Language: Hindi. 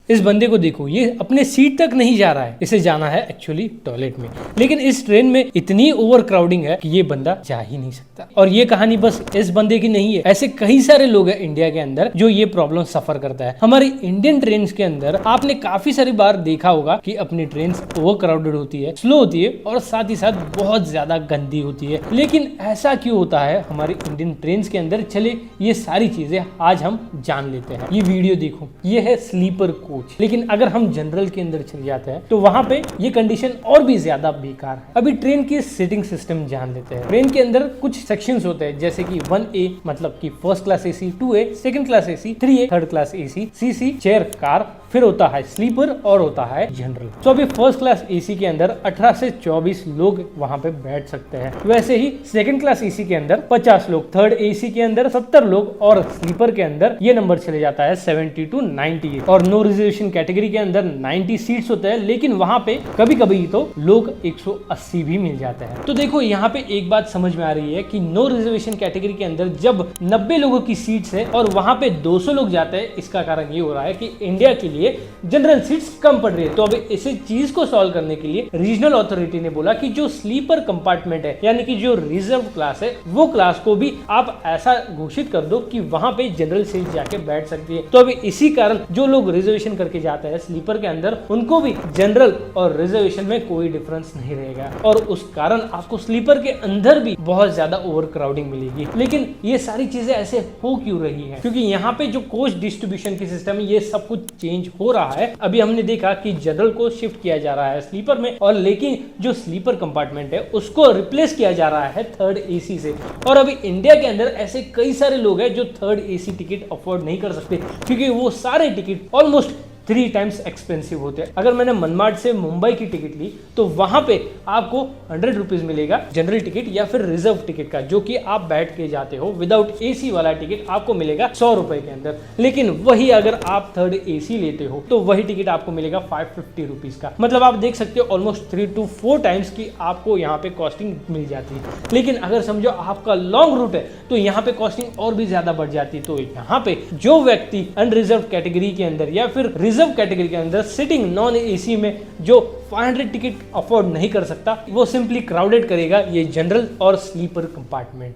इस बंदे को देखो, ये अपने सीट तक नहीं जा रहा है, इसे जाना है एक्चुअली टॉयलेट में, लेकिन इस ट्रेन में इतनी ओवर क्राउडिंग है कि ये बंदा जा ही नहीं सकता। और ये कहानी बस इस बंदे की नहीं है, ऐसे कई सारे लोग हैं इंडिया के अंदर जो ये प्रॉब्लम सफर करता है। हमारी इंडियन ट्रेन के अंदर आपने काफी सारी बार देखा होगा कि अपनी ट्रेन ओवर क्राउडेड होती है, स्लो होती है और साथ ही साथ बहुत ज्यादा गंदी होती है। लेकिन ऐसा क्यों होता है हमारी इंडियन ट्रेन के अंदर? चले ये सारी चीजें आज हम जान लेते हैं। ये वीडियो देखो, ये है स्लीपर कोच, लेकिन अगर हम जनरल के अंदर चले जाते हैं तो वहां पे ये कंडीशन और भी ज्यादा बेकार है। अभी ट्रेन की सीटिंग सिस्टम जान लेते हैं। ट्रेन के अंदर कुछ सेक्शंस होते हैं, जैसे कि 1A मतलब कि first class AC, 2A second class AC, 3A third class AC, CC chair car, फिर होता है स्लीपर और होता है जनरल। तो अभी फर्स्ट क्लास एसी के अंदर 18 से 24 लोग वहां पे बैठ सकते हैं। वैसे ही सेकंड क्लास एसी के अंदर 50 लोग, थर्ड एसी के अंदर 70 लोग और स्लीपर के अंदर ये नंबर चले जाता है 70 to 98। और नो रिजर्वेशन कैटेगरी के अंदर 90 सीट्स होते हैं, लेकिन वहां पे कभी कभी तो लोग 180 भी मिल जाते हैं। तो देखो यहाँ पे एक बात समझ में आ रही है कि नो रिजर्वेशन कैटेगरी के अंदर जब 90 लोगों की सीट्स है और वहां पे 200 लोग जाते हैं, इसका कारण ये हो रहा है कि इंडिया के लिए जनरल सीट्स कम पड़ रही है। तो अब इसी चीज को सॉल्व करने के लिए रीजनल अथॉरिटी ने बोला कि जो स्लीपर कंपार्टमेंट है, यानी कि जो रिजर्व क्लास है, वो क्लास को भी आप ऐसा घोषित कर दो कि वहां पे जनरल सीट जाके बैठ सकती है। तो अभी इसी कारण जो लोग रिजर्वेशन करके जाते हैं स्लीपर के अंदर, उनको भी जनरल और रिजर्वेशन में कोई डिफरेंस नहीं रहेगा और उस कारण आपको स्लीपर के अंदर भी बहुत ज्यादा ओवर क्राउडिंग मिलेगी। लेकिन ये सारी चीजें ऐसे हो क्यों रही है? क्योंकि यहाँ पे जो कोच डिस्ट्रीब्यूशन की सिस्टम है, ये सब कुछ चेंज हो रहा है। अभी हमने देखा कि जनरल को शिफ्ट किया जा रहा है स्लीपर में, और लेकिन जो स्लीपर कंपार्टमेंट है उसको रिप्लेस किया जा रहा है थर्ड एसी से। और अभी इंडिया के अंदर ऐसे कई सारे लोग हैं जो थर्ड एसी टिकट अफोर्ड नहीं कर सकते, क्योंकि वो सारे टिकट ऑलमोस्ट 3 टाइम्स एक्सपेंसिव होते हैं। अगर मैंने मनमाड से मुंबई की टिकट ली तो वहां पे आपको 100 रुपीज मिलेगा जनरल टिकट या फिर रिजर्व टिकट का, जो कि आप बैठ के जाते हो। विदाउट एसी वाला टिकट आपको मिलेगा 100 रुपए के अंदर। लेकिन वही अगर आप थर्ड एसी लेते हो तो वही टिकट आपको मिलेगा 550 रुपीज का। मतलब आप देख सकते हो ऑलमोस्ट 3 to 4 टाइम्स की आपको यहाँ पे कॉस्टिंग मिल जाती है। लेकिन अगर समझो आपका लॉन्ग रूट है तो यहाँ पे कॉस्टिंग और भी ज्यादा बढ़ जाती है। तो यहाँ पे जो व्यक्ति अनरिजर्व कैटेगरी के अंदर या फिर रिजर्व कैटेगरी के अंदर सिटिंग नॉन एसी में जो 500 टिकट अफोर्ड नहीं कर सकता, वो सिंपली क्राउडेड करेगा ये जनरल और स्लीपर कंपार्टमेंट।